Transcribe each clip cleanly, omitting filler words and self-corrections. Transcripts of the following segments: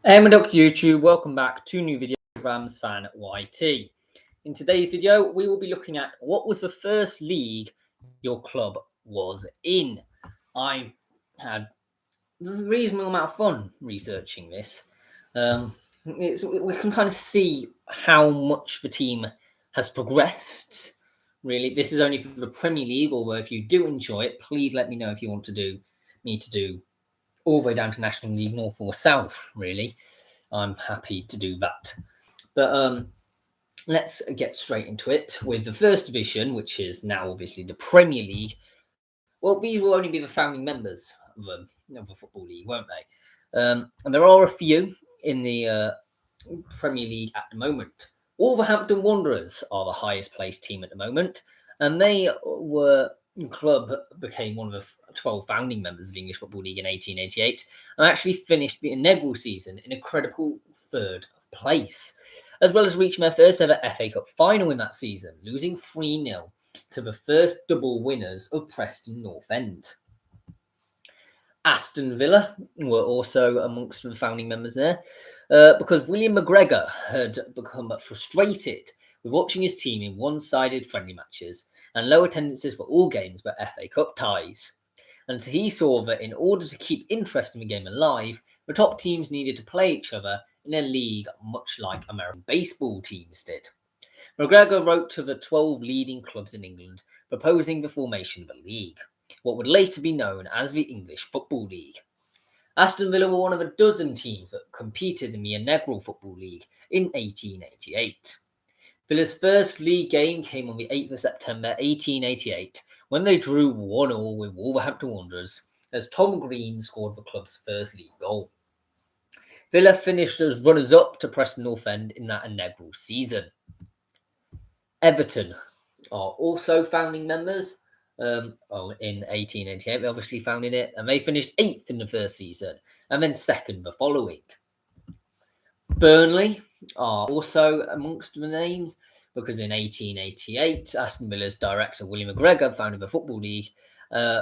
Hey, my Duck YouTube, welcome back to a new video of Rams Fan YT. In today's video, we will be looking at what was the first league your club was in. I had a reasonable amount of fun researching this. We can kind of see how much the team has progressed. Really, this is only for the Premier League, although if you do enjoy it, please let me know if you want me to do all the way down to National League North or South, really. I'm happy to do that. But let's get straight into it with the first division, which is now obviously the Premier League. Well, these will only be the founding members of the Football League, won't they? And there are a few in the Premier League at the moment. Wolverhampton Wanderers are the highest placed team at the moment, and they became one of the 12 founding members of the English Football League in 1888 and actually finished the inaugural season in a credible third place, as well as reaching their first ever FA Cup final in that season, losing 3-0 to the first double winners of Preston North End. Aston Villa were also amongst the founding members there, because William McGregor had become frustrated with watching his team in one-sided friendly matches and low attendances for all games but FA Cup ties. And he saw that in order to keep interest in the game alive, the top teams needed to play each other in a league much like American baseball teams did. McGregor wrote to the 12 leading clubs in England proposing the formation of a league, what would later be known as the English Football League. Aston Villa were one of a dozen teams that competed in the inaugural Football League in 1888. Villa's first league game came on the 8th of September 1888 when they drew 1-1 with Wolverhampton Wanderers as Tom Green scored the club's first league goal. Villa finished as runners-up to Preston North End in that inaugural season. Everton are also founding members. In 1888, they obviously founded it, and they finished 8th in the first season, and then 2nd the following. Burnley are also amongst the names, because in 1888, Aston Villa's director William McGregor founded the Football League,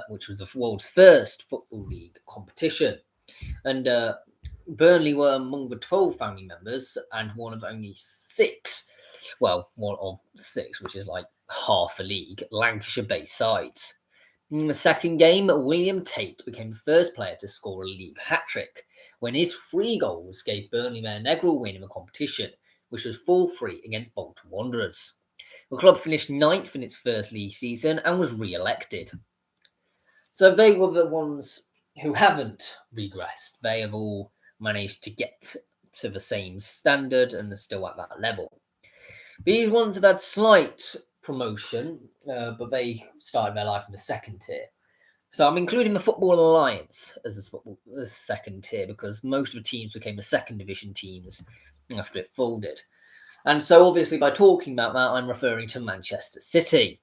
which was the world's first Football League competition. And Burnley were among the 12 founding members, and one of 6, which is like half a league, Lancashire-based sides. In the second game, William Tate became the first player to score a league hat-trick when his 3 goals gave Burnley their inaugural win in the competition, which was 4-3 against Bolton Wanderers. The club finished 9th in its first league season and was re-elected. So they were the ones who haven't regressed. They have all managed to get to the same standard and are still at that level. These ones have had slight promotion, but they started their life in the second tier. So I'm including the Football Alliance as the second tier because most of the teams became the second division teams after it folded. And so obviously by talking about that, I'm referring to Manchester City.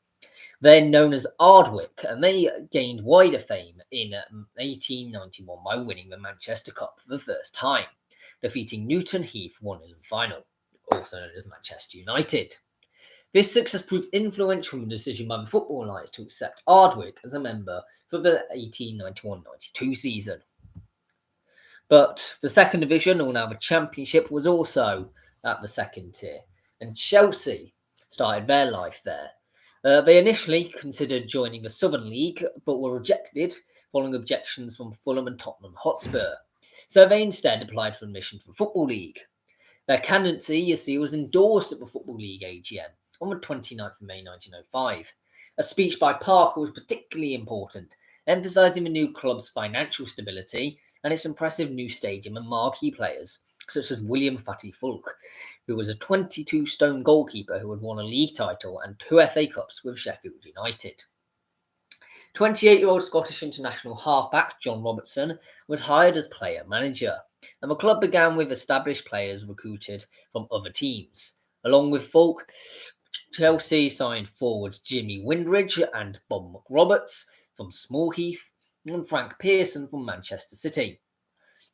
They're known as Ardwick, and they gained wider fame in 1891 by winning the Manchester Cup for the first time, defeating Newton Heath 1-0 in the final, also known as Manchester United. This success proved influential in the decision by the Football Alliance to accept Ardwick as a member for the 1891-92 season. But the second division, or now the Championship, was also at the second tier, and Chelsea started their life there. They initially considered joining the Southern League, but were rejected following objections from Fulham and Tottenham Hotspur. So they instead applied for admission to the Football League. Their candidacy, you see, was endorsed at the Football League AGM on the 29th of May 1905. A speech by Parker was particularly important, emphasising the new club's financial stability and its impressive new stadium and marquee players, such as William Fatty Fulk, who was a 22-stone goalkeeper who had won a league title and 2 FA Cups with Sheffield United. 28-year-old Scottish international halfback John Robertson was hired as player manager, and the club began with established players recruited from other teams. Along with Fulk, Chelsea signed forwards Jimmy Windridge and Bob McRoberts from Smallheath and Frank Pearson from Manchester City.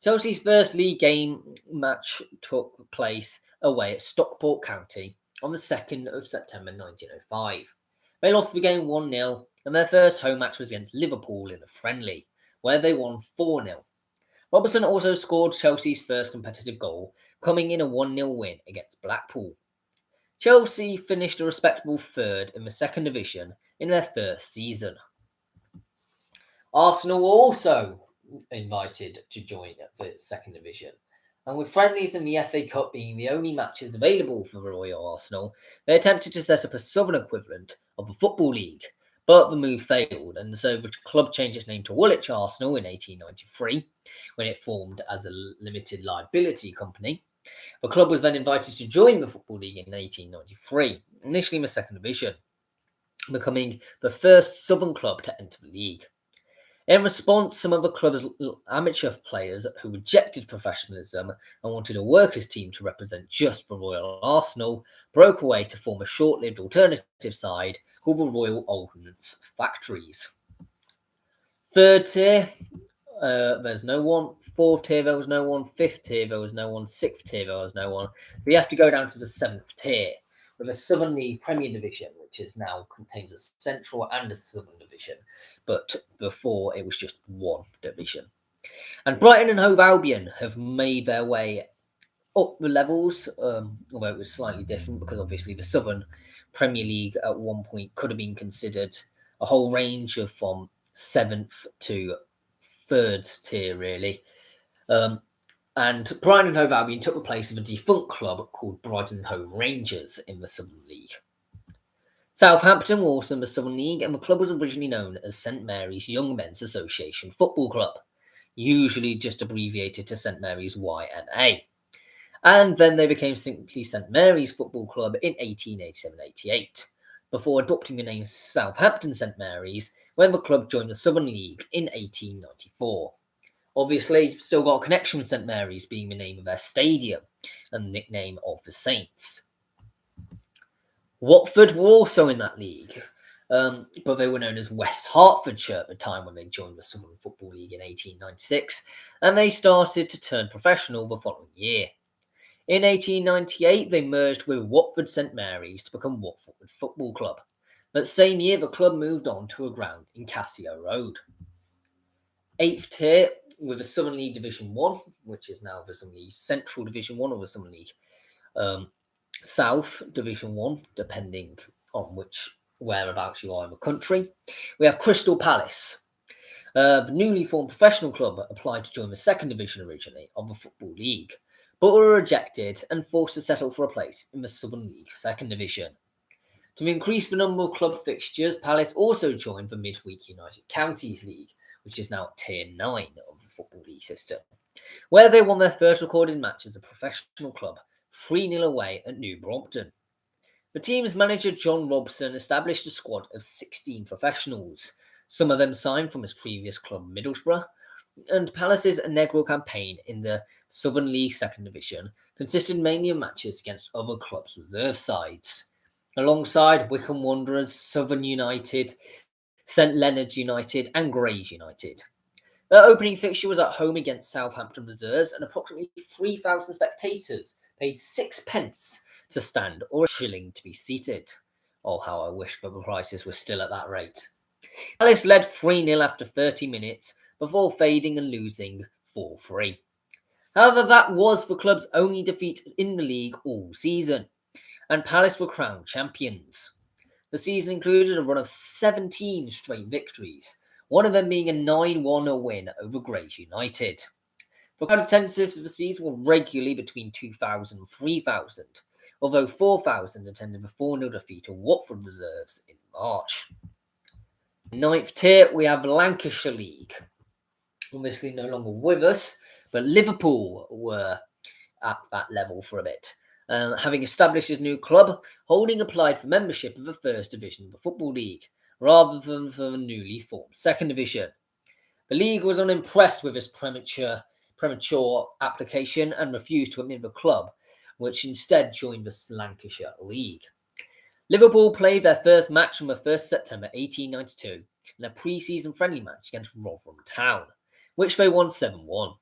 Chelsea's first league game match took place away at Stockport County on the 2nd of September 1905. They lost the game 1-0, and their first home match was against Liverpool in a friendly, where they won 4-0. Robertson also scored Chelsea's first competitive goal, coming in a 1-0 win against Blackpool. Chelsea finished a respectable third in the second division in their first season. Arsenal were also invited to join the second division, and with friendlies in the FA Cup being the only matches available for the Royal Arsenal, they attempted to set up a southern equivalent of the Football League, but the move failed, and so the club changed its name to Woolwich Arsenal in 1893, when it formed as a limited liability company. The club was then invited to join the Football League in 1893, initially in the second division, becoming the first southern club to enter the league. In response, some of the club's amateur players who rejected professionalism and wanted a workers' team to represent just the Royal Arsenal broke away to form a short-lived alternative side called the Royal Ordnance Factories. Third tier, there's no one. Fourth tier, there was no one. Fifth tier, there was no one. Sixth tier, there was no one. So you have to go down to the seventh tier, with a Southern League Premier Division, which is now contains a Central and a Southern Division, but before it was just one division. And Brighton and Hove Albion have made their way up the levels, although it was slightly different because obviously the Southern Premier League at one point could have been considered a whole range of from 7th to 3rd tier, really. And Brighton and Hove Albion took the place of a defunct club called Brighton and Hove Rangers in the Southern League. Southampton were also in the Southern League, and the club was originally known as St Mary's Young Men's Association Football Club, usually just abbreviated to St Mary's YMA. And then they became simply St Mary's Football Club in 1887-88, before adopting the name Southampton St Mary's when the club joined the Southern League in 1894. Obviously, still got a connection with St Mary's being the name of their stadium and the nickname of the Saints. Watford were also in that league, but they were known as West Hertfordshire at the time when they joined the Southern Football League in 1896, and they started to turn professional the following year. In 1898, they merged with Watford St Mary's to become Watford Football Club. That same year, the club moved on to a ground in Cassio Road. 8th tier with the Southern League Division 1, which is now the Southern League Central Division 1 or the Southern League South Division 1, depending on which whereabouts you are in the country. We have Crystal Palace. The newly formed professional club applied to join the second division originally of the Football League, but were rejected and forced to settle for a place in the Southern League second division. To increase the number of club fixtures, Palace also joined the midweek United Counties League, which is now Tier 9 of the Football League system, where they won their first recorded match as a professional club, 3-0 away at New Brompton. The team's manager John Robson established a squad of 16 professionals, some of them signed from his previous club Middlesbrough, and Palace's inaugural campaign in the Southern League Second Division consisted mainly of matches against other clubs' reserve sides, alongside Wycombe Wanderers, Southern United, St Leonard's United and Grays United. Their opening fixture was at home against Southampton reserves, and approximately 3,000 spectators paid 6 pence to stand or a shilling to be seated. Oh, how I wish the prices were still at that rate. Palace led 3-0 after 30 minutes before fading and losing 4-3. However, that was the club's only defeat in the league all season, and Palace were crowned champions. The season included a run of 17 straight victories, one of them being a 9-1 win over Grays United. The crowd attendances for the season were regularly between 2,000 and 3,000, although 4,000 attended the 4-0 defeat of Watford reserves in March. 9th tier, we have Lancashire League. Obviously no longer with us, but Liverpool were at that level for a bit. Having established his new club, Holding applied for membership of the first division of the Football League, rather than for the newly formed second division. The league was unimpressed with his premature application and refused to admit the club, which instead joined the Lancashire League. Liverpool played their first match on the 1st September 1892 in a pre-season friendly match against Rotherham Town, which they won 7-1.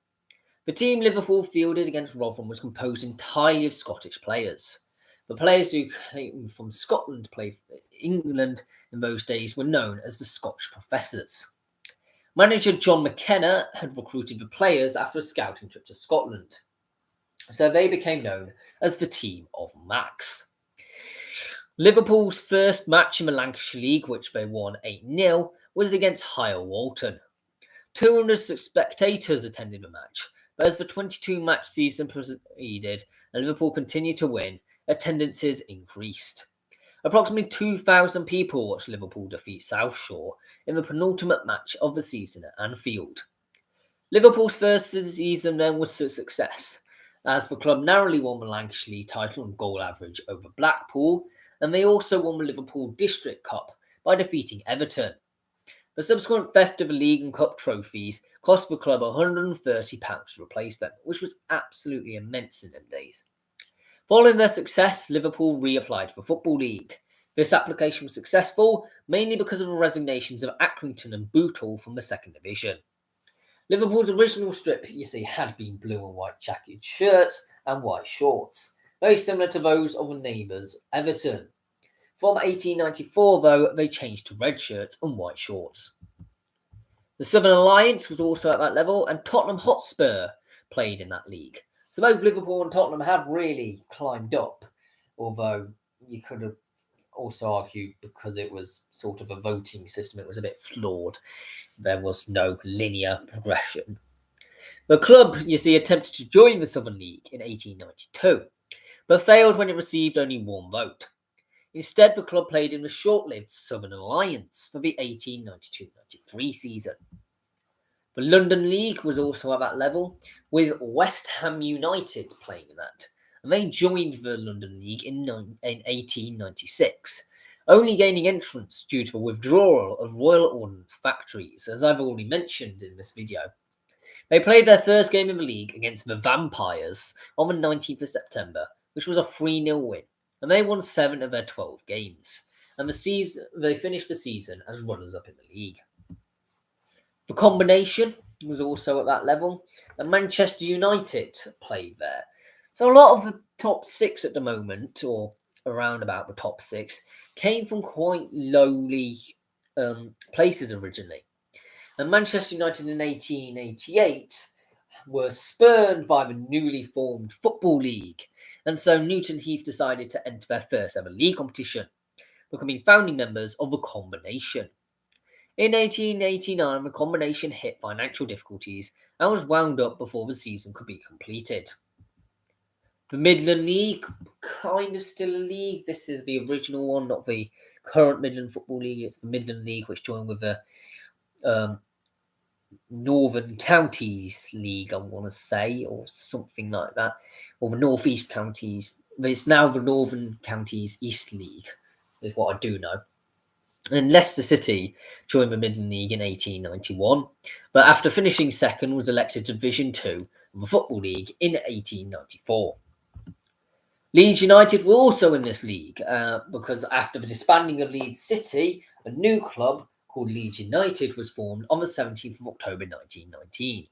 The team Liverpool fielded against Rotherham was composed entirely of Scottish players. The players who came from Scotland to play for England in those days were known as the Scotch Professors. Manager John McKenna had recruited the players after a scouting trip to Scotland, so they became known as the Team of Max. Liverpool's first match in the Lancashire League, which they won 8-0, was against Hyle Walton. 200 spectators attended the match, but as the 22-match season proceeded and Liverpool continued to win, attendances increased. Approximately 2,000 people watched Liverpool defeat South Shore in the penultimate match of the season at Anfield. Liverpool's first season then was a success, as the club narrowly won the Lancashire League title on goal average over Blackpool, and they also won the Liverpool District Cup by defeating Everton. The subsequent theft of the league and cup trophies cost the club £130 to replace them, which was absolutely immense in them days. Following their success, Liverpool reapplied for the Football League. This application was successful, mainly because of the resignations of Accrington and Bootle from the second division. Liverpool's original strip, you see, had been blue and white checkered shirts and white shorts, very similar to those of the neighbours Everton. From 1894, though, they changed to red shirts and white shorts. The Southern Alliance was also at that level, and Tottenham Hotspur played in that league. So both Liverpool and Tottenham have really climbed up, although you could have also argued because it was sort of a voting system, it was a bit flawed. There was no linear progression. The club, you see, attempted to join the Southern League in 1892, but failed when it received only one vote. Instead, the club played in the short-lived Southern Alliance for the 1892-93 season. The London League was also at that level, with West Ham United playing in that, and they joined the London League in 1896, only gaining entrance due to the withdrawal of Royal Ordnance Factories, as I've already mentioned in this video. They played their first game in the league against the Vampires on the 19th of September, which was a 3-0 win, and they won 7 of their 12 games, and they finished the season as runners-up in the league. The Combination was also at that level, and Manchester United played there. So a lot of the top 6 at the moment, or around about the top 6, came from quite lowly places originally. And Manchester United in 1888 were spurned by the newly formed Football League, and so Newton Heath decided to enter their first ever league competition, becoming founding members of the Combination. In 1889, the Combination hit financial difficulties and was wound up before the season could be completed. The Midland League, kind of still a league. This is the original one, not the current Midland Football League. It's the Midland League, which joined with the Northern Counties League, I want to say, or something like that, or the North East Counties. It's now the Northern Counties East League, is what I do know. And Leicester City joined the Midland League in 1891, but after finishing second was elected to Division 2 of the Football League in 1894. Leeds United were also in this league because after the disbanding of Leeds City, a new club called Leeds United was formed on the 17th of October 1919.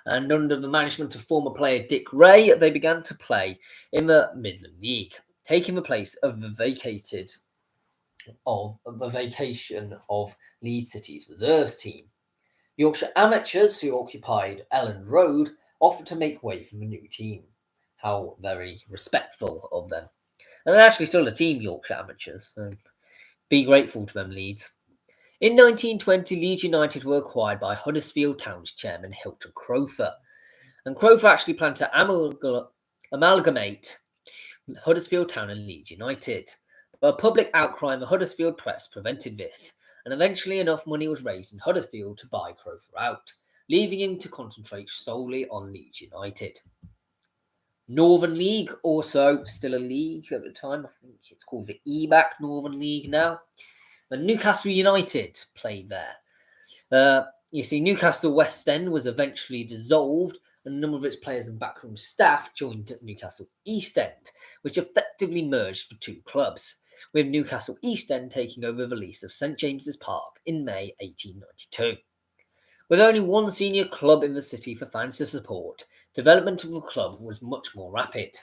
And under the management of former player Dick Ray, they began to play in the Midland League, taking the place of the vacation of Leeds City's reserves team. Yorkshire Amateurs, who occupied Elland Road, offered to make way for the new team. How very respectful of them. And they're actually still a team, Yorkshire Amateurs, so be grateful to them, Leeds. In 1920, Leeds United were acquired by Huddersfield Town's chairman Hilton Crowther, and Crowther actually planned to amalgamate Huddersfield Town and Leeds United. But a public outcry in the Huddersfield press prevented this, and eventually enough money was raised in Huddersfield to buy Crowther out, leaving him to concentrate solely on Leeds United. Northern League, also still a league at the time. I think it's called the EBAC Northern League now. And Newcastle United played there. You see, Newcastle West End was eventually dissolved, and a number of its players and backroom staff joined Newcastle East End, which effectively merged the two clubs, with Newcastle East End taking over the lease of St James's Park in May 1892. With only one senior club in the city for fans to support, development of the club was much more rapid.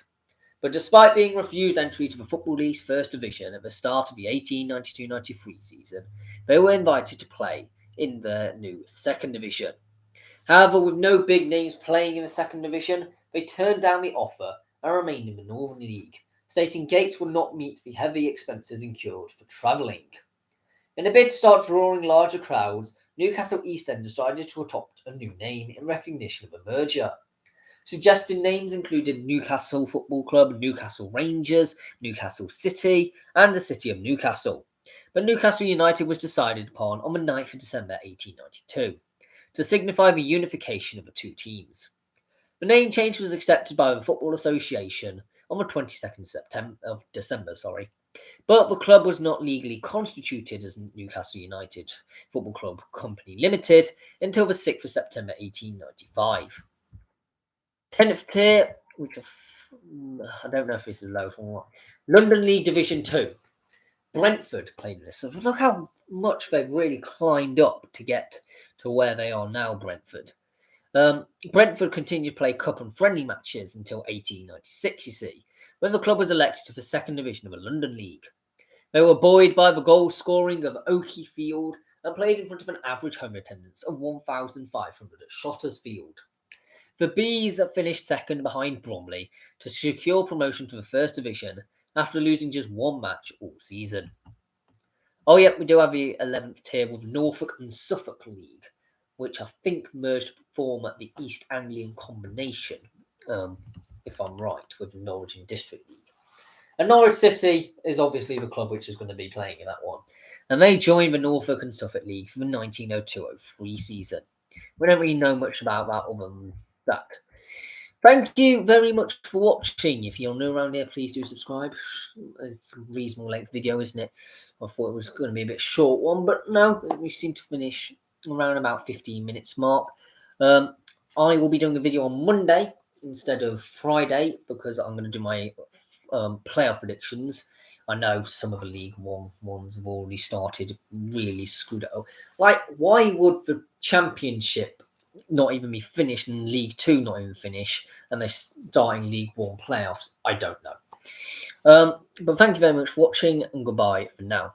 But despite being refused entry to the Football League's First Division at the start of the 1892-93 season, they were invited to play in the new second division. However, with no big names playing in the second division, they turned down the offer and remained in the Northern League, stating Gates would not meet the heavy expenses incurred for travelling. In a bid to start drawing larger crowds, Newcastle East End decided to adopt a new name in recognition of a merger. Suggested names included Newcastle Football Club, Newcastle Rangers, Newcastle City, and the City of Newcastle. But Newcastle United was decided upon on the 9th of December 1892 to signify the unification of the two teams. The name change was accepted by the Football Association on the 22nd of December, but the club was not legally constituted as Newcastle United Football Club Company Limited until the 6th of September 1895. 10th tier, which I don't know if this is low or not. London League Division 2. Brentford played in this. So look how much they've really climbed up to get to where they are now, Brentford. Brentford continued to play cup and friendly matches until 1896, you see, when the club was elected to the second division of the London League. They were buoyed by the goal scoring of Oakley Field and played in front of an average home attendance of 1,500 at Shotters Field. The Bees finished second behind Bromley to secure promotion to the first division after losing just one match all season. Oh, yeah, we do have the 11th tier with Norfolk and Suffolk League, which I think merged to form the East Anglian Combination, if I'm right, with Norwich and District League. And Norwich City is obviously the club which is going to be playing in that one. And they joined the Norfolk and Suffolk League for the 1902-03 season. We don't really know much about that other than that. Thank you very much for watching. If you're new around here, please do subscribe. It's a reasonable length video, isn't it? I thought it was going to be a bit short one, but no, we seem to finish around about 15 minutes mark. I will be doing a video on Monday instead of Friday because I'm going to do my playoff predictions. I know some of the League One ones have already started, really screwed it up. Like, why would the Championship not even be finished and League Two not even finish, and they're starting League One playoffs? I don't know. But thank you very much for watching, and goodbye for now.